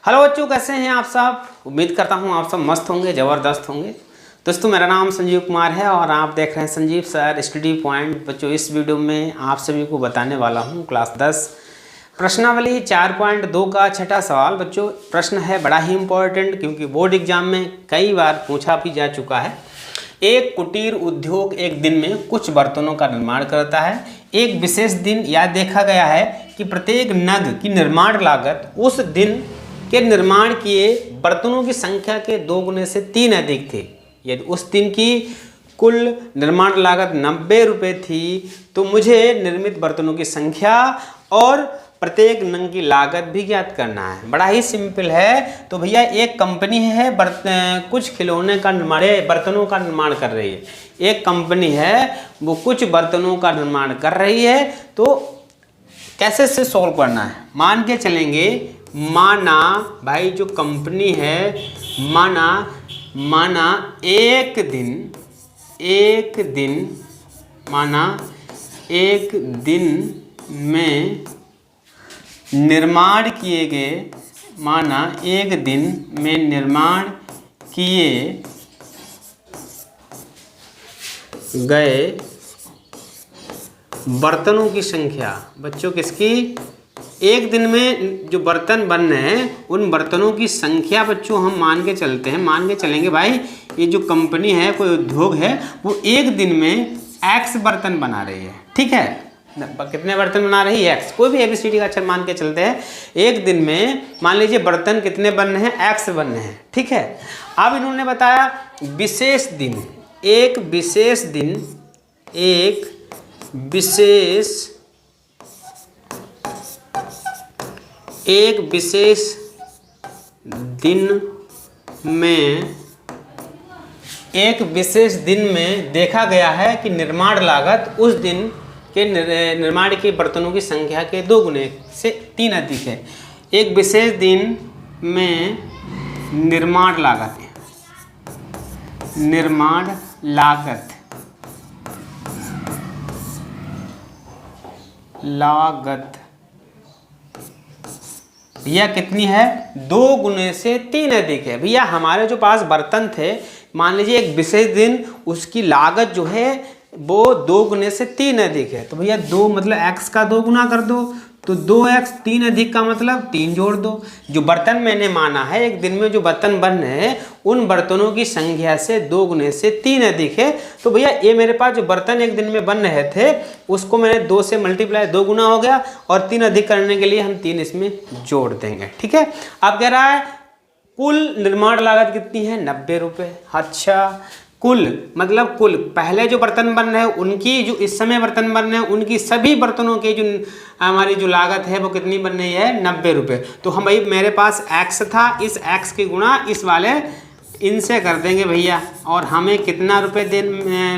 Hello बच्चों, कैसे हैं आप सब। उम्मीद करता हूं आप सब मस्त होंगे, ज़बरदस्त होंगे। दोस्तों, मेरा नाम संजीव कुमार है और आप देख रहे हैं संजीव सर स्टडी पॉइंट। बच्चों, इस वीडियो में आप सभी को बताने वाला हूं क्लास 10 प्रश्नावली 4.2 का छठा सवाल। बच्चों, प्रश्न है बड़ा ही इम्पोर्टेंट क्योंकि बोर्ड एग्जाम में कई बार पूछा भी जा चुका है। एक कुटीर उद्योग एक दिन में कुछ बर्तनों का निर्माण करता है। एक विशेष दिन यह देखा गया है कि प्रत्येक नग की निर्माण लागत उस दिन के निर्माण किए बर्तनों की संख्या के 2 गुने से 3 अधिक थे। यदि उस दिन की कुल निर्माण लागत 90 रुपये थी तो मुझे निर्मित बर्तनों की संख्या और प्रत्येक नग की लागत भी ज्ञात करना है। बड़ा ही सिंपल है। तो भैया, एक कंपनी है कुछ खिलौने का निर्माण, बर्तनों का निर्माण कर रही है। एक कंपनी है वो कुछ बर्तनों का निर्माण कर रही है। तो कैसे से सॉल्व करना है, मान के चलेंगे। माना भाई, जो कंपनी है, माना एक दिन में निर्माण किए गए, माना एक दिन में निर्माण किए गए बर्तनों की संख्या। बच्चों, किसकी? एक दिन में जो बर्तन बन रहे हैं उन बर्तनों की संख्या बच्चों हम मान के चलते हैं, मान के चलेंगे भाई। ये जो कंपनी है, कोई उद्योग है, वो एक दिन में एक्स बर्तन बना रही है। ठीक है, कितने बर्तन बना रही है? एक्स। कोई भी एबीसीडी का अक्षर मान के चलते हैं। एक दिन में मान लीजिए बर्तन कितने बन रहे हैं? एक्स बन रहे हैं। ठीक है, अब इन्होंने बताया विशेष दिन, एक विशेष दिन में देखा गया है कि निर्माण लागत उस दिन के निर्माण के बर्तनों की संख्या के 2 गुने से 3 अधिक है। एक विशेष दिन में निर्माण लागत भैया कितनी है? 2 गुने से 3 अधिक है। भैया, हमारे जो पास बर्तन थे, मान लीजिए एक विशेष दिन, उसकी लागत जो है वो 2 गुने से 3 अधिक है। तो भैया 2 मतलब x का 2 गुना कर दो, तो 2x, 3 अधिक का मतलब 3 जोड़ दो। जो बर्तन मैंने माना है, एक दिन में जो बर्तन बन रहे हैं उन बर्तनों की संख्या से 2 गुने से 3 अधिक है। तो भैया, ये मेरे पास जो बर्तन एक दिन में बन रहे थे उसको मैंने 2 से मल्टीप्लाई, 2 गुना हो गया, और 3 अधिक करने के लिए हम 3 इसमें जोड़ देंगे। ठीक है, अब कह रहा है कुल निर्माण लागत कितनी है? 90 रुपये। अच्छा, कुल मतलब कुल पहले जो बर्तन बन रहे हैं उनकी, जो इस समय बर्तन बन रहे हैं उनकी सभी बर्तनों के जो हमारी जो लागत है वो कितनी बन रही है? 90 रुपये। तो हम भाई, मेरे पास x था, इस x की गुणा इस वाले इनसे कर देंगे भैया, और हमें कितना रुपये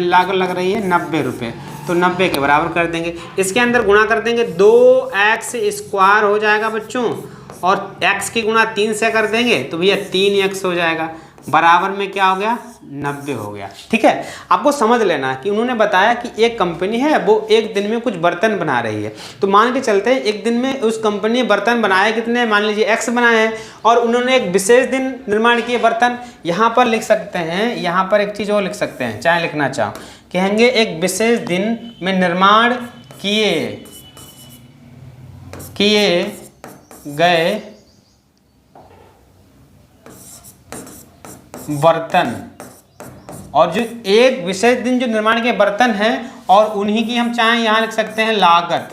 लागत लग रही है? 90 रुपये। तो 90 के बराबर कर देंगे, इसके अंदर गुणा कर देंगे, 2x² हो जाएगा बच्चों, और x की गुणा 3 से कर देंगे तो भैया 3x हो जाएगा, बराबर में क्या हो गया? 90 हो गया। ठीक है, आपको समझ लेना कि उन्होंने बताया कि एक कंपनी है वो एक दिन में कुछ बर्तन बना रही है। तो मान के चलते हैं एक दिन में उस कंपनी ने बर्तन बनाए कितने? मान लीजिए x बनाए हैं, और उन्होंने एक विशेष दिन निर्माण किए बर्तन। यहाँ पर लिख सकते हैं, यहाँ पर एक चीज़ और लिख सकते हैं, चाहे लिखना चाहो, कहेंगे एक विशेष दिन में निर्माण किए गए बर्तन, और जो एक विशेष दिन जो निर्माण के बर्तन हैं और उन्हीं की हम चाहें यहाँ लिख सकते हैं लागत।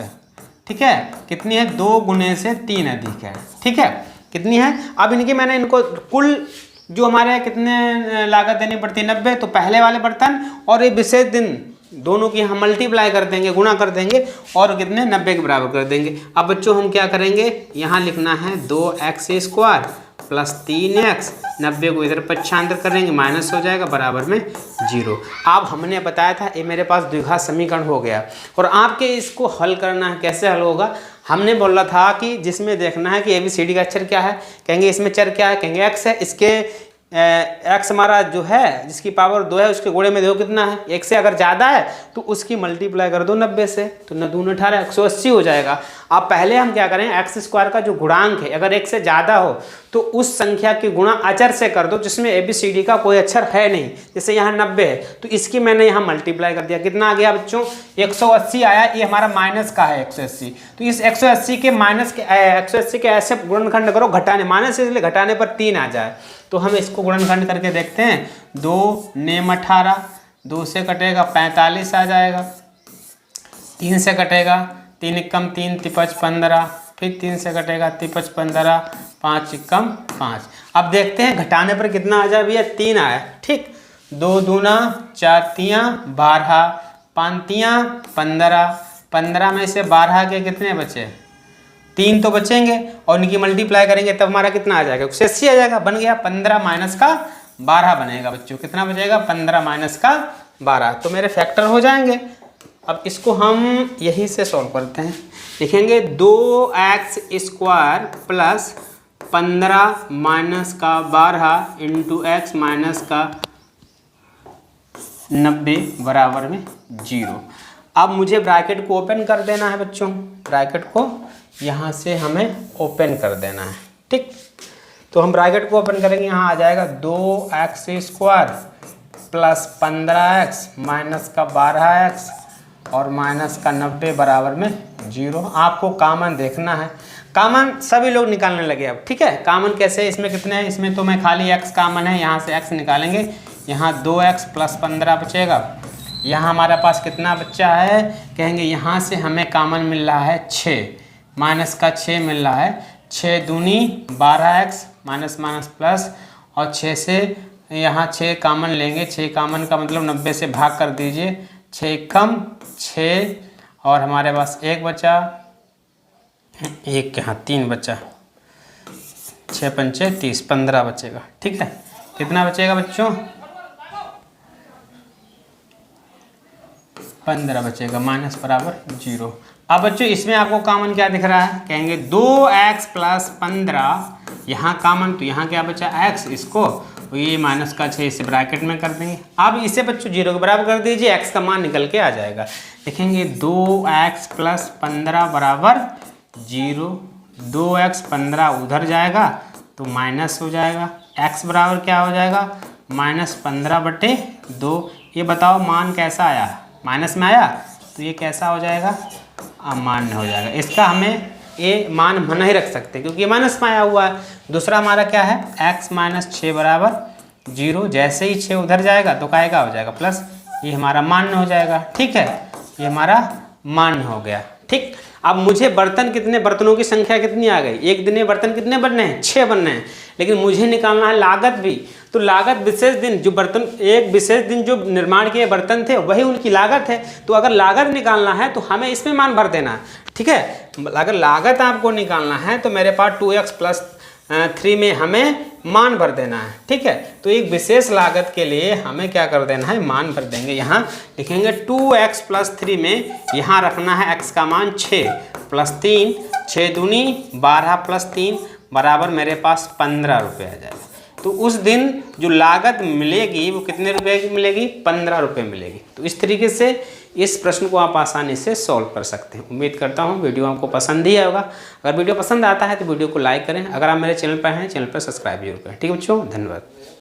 ठीक है, कितनी है? 2 गुने से 3 अधिक है। ठीक है, कितनी है? अब मैंने इनको कुल जो हमारे कितने लागत देनी पड़ती है? 90। तो पहले वाले बर्तन और ये विशेष दिन दोनों की हम मल्टीप्लाई कर देंगे, गुणा कर देंगे, और कितने? 90 के बराबर कर देंगे। अब बच्चों हम क्या करेंगे? यहाँ लिखना है 2x² प्लस 3x, 90 को इधर पक्षांतर करेंगे, माइनस हो जाएगा, बराबर में 0। अब हमने बताया था ये मेरे पास द्विघात समीकरण हो गया, और आपके इसको हल करना है। कैसे हल होगा? हमने बोला था कि जिसमें देखना है कि ABCD का अक्षर क्या है, कहेंगे इसमें चर क्या है, कहेंगे x है, इसके एक्स हमारा जो है जिसकी पावर 2 है उसके गुणे में देखो कितना है, 1 से अगर ज़्यादा है तो उसकी मल्टीप्लाई कर दो 90 से, तो 9 दूनी 18, 180 हो जाएगा। अब पहले हम क्या करें, एक्स स्क्वायर का जो गुणांक है अगर 1 से ज़्यादा हो तो उस संख्या की गुणा अचर से कर दो जिसमें ABCD का कोई अक्षर है नहीं। जैसे यहाँ 90 है तो इसकी मैंने यहाँ मल्टीप्लाई कर दिया, कितना आ गया बच्चों 180 आया। ये हमारा माइनस का है 180, तो इस 180 के माइनस के 180 के ऐसे गुणनखंड करो, घटाने माइनस इसलिए घटाने पर 3 आ जाए। तो हम इसको गुणनखंड करके देखते हैं। 2 नेम 18, 2 से कटेगा 45 आ जाएगा, 3 से कटेगा 3 एकम 3 तिपच 15, फिर 3 से कटेगा तिपच 15, 5 एकम 5। अब देखते हैं घटाने पर कितना आ जाए भैया, 3 आया। ठीक, 2 दूना 4 तियाँ 12, 5 तियाँ 15, 15 में से 12 के कितने बचे, 3 तो बचेंगे और इनकी मल्टीप्लाई करेंगे तब हमारा कितना आ जाएगा, 180 आ जाएगा। बन गया 15 माइनस का 12 बनेगा बच्चों, कितना बचेगा 15 माइनस का 12, तो मेरे फैक्टर हो जाएंगे। अब इसको हम यहीं से सॉल्व करते हैं, लिखेंगे 2x स्क्वायर प्लस 15 माइनस का 12 इंटू एक्स माइनस का 90 बराबर में 0। अब मुझे ब्रैकेट को ओपन कर देना है बच्चों, ब्रैकेट को यहाँ से हमें ओपन कर देना है। ठीक, तो हम ब्रैकेट को ओपन करेंगे, यहाँ आ जाएगा 2x square plus 15x minus का 12x और माइनस का 90 बराबर में 0। आपको कामन देखना है, कामन सभी लोग निकालने लगे अब। ठीक है, कामन कैसे, इसमें कितने हैं, इसमें तो मैं खाली x कामन है, यहाँ से x निकालेंगे, यहाँ 2x प्लस 15 बचेगा। यहाँ हमारे पास कितना बच्चा है, कहेंगे यहाँ से हमें कामन मिल रहा है 6, माइनस का 6 मिल रहा है, 6 दूनी 12x माइनस माइनस प्लस, और 6 से यहाँ 6 कामन लेंगे, 6 कामन का मतलब 90 से भाग कर दीजिए, 6 कम 6 और हमारे पास 1 बचा, 1 के यहाँ 3 बचा, 6 पंचे 30, 15 बचेगा। ठीक है, कितना बचेगा बच्चों, 15 बचेगा, माइनस बराबर 0। अब बच्चों इसमें आपको कामन क्या दिख रहा है, कहेंगे 2x प्लस 15, यहाँ कामन तो यहाँ क्या बचा x, इसको ये माइनस का 6 इसे ब्रैकेट में कर देंगे। अब इसे बच्चों 0 के बराबर कर दीजिए, x का मान निकल के आ जाएगा। लिखेंगे 2x प्लस 15 बराबर 0, 2x 15 उधर जाएगा तो माइनस हो जाएगा, x बराबर क्या हो जाएगा माइनस 15/2। ये बताओ मान कैसा आया, माइनस में आया, तो ये कैसा हो जाएगा, अमान्य हो जाएगा। इसका हमें ये मान नहीं रख सकते क्योंकि ये माइनस में आया हुआ है। दूसरा हमारा क्या है, x माइनस 6 बराबर 0, जैसे ही 6 उधर जाएगा तो क्या हो जाएगा प्लस, ये हमारा मान्य हो जाएगा। ठीक है, ये हमारा मान्य हो गया। ठीक, अब मुझे बर्तन कितने, बर्तनों की संख्या कितनी आ गई, एक दिन में बर्तन कितने बनने हैं, 6 बनने हैं, लेकिन मुझे निकालना है लागत भी। तो लागत विशेष दिन, जो बर्तन एक विशेष दिन जो निर्माण किए बर्तन थे वही उनकी लागत है। तो अगर लागत निकालना है तो हमें इसमें मान भर देना है। ठीक है, अगर लागत आपको निकालना है तो मेरे पास 2x प्लस 3 में हमें मान भर देना है। ठीक है, तो एक विशेष लागत के लिए हमें क्या कर देना है, मान भर देंगे। यहाँ लिखेंगे 2x प्लस 3 में यहाँ रखना है x का मान 6 प्लस 3, 6 दूनी 12 प्लस 3 बराबर मेरे पास 15 रुपये आ जाएगा। तो उस दिन जो लागत मिलेगी वो कितने रुपए की मिलेगी, 15 रुपये मिलेगी। तो इस तरीके से इस प्रश्न को आप आसानी से सॉल्व कर सकते हैं। उम्मीद करता हूँ वीडियो आपको पसंद ही आएगा। अगर वीडियो पसंद आता है तो वीडियो को लाइक करें, अगर आप मेरे चैनल पर हैं चैनल पर सब्सक्राइब जरूर करें। ठीक है बच्चों, धन्यवाद।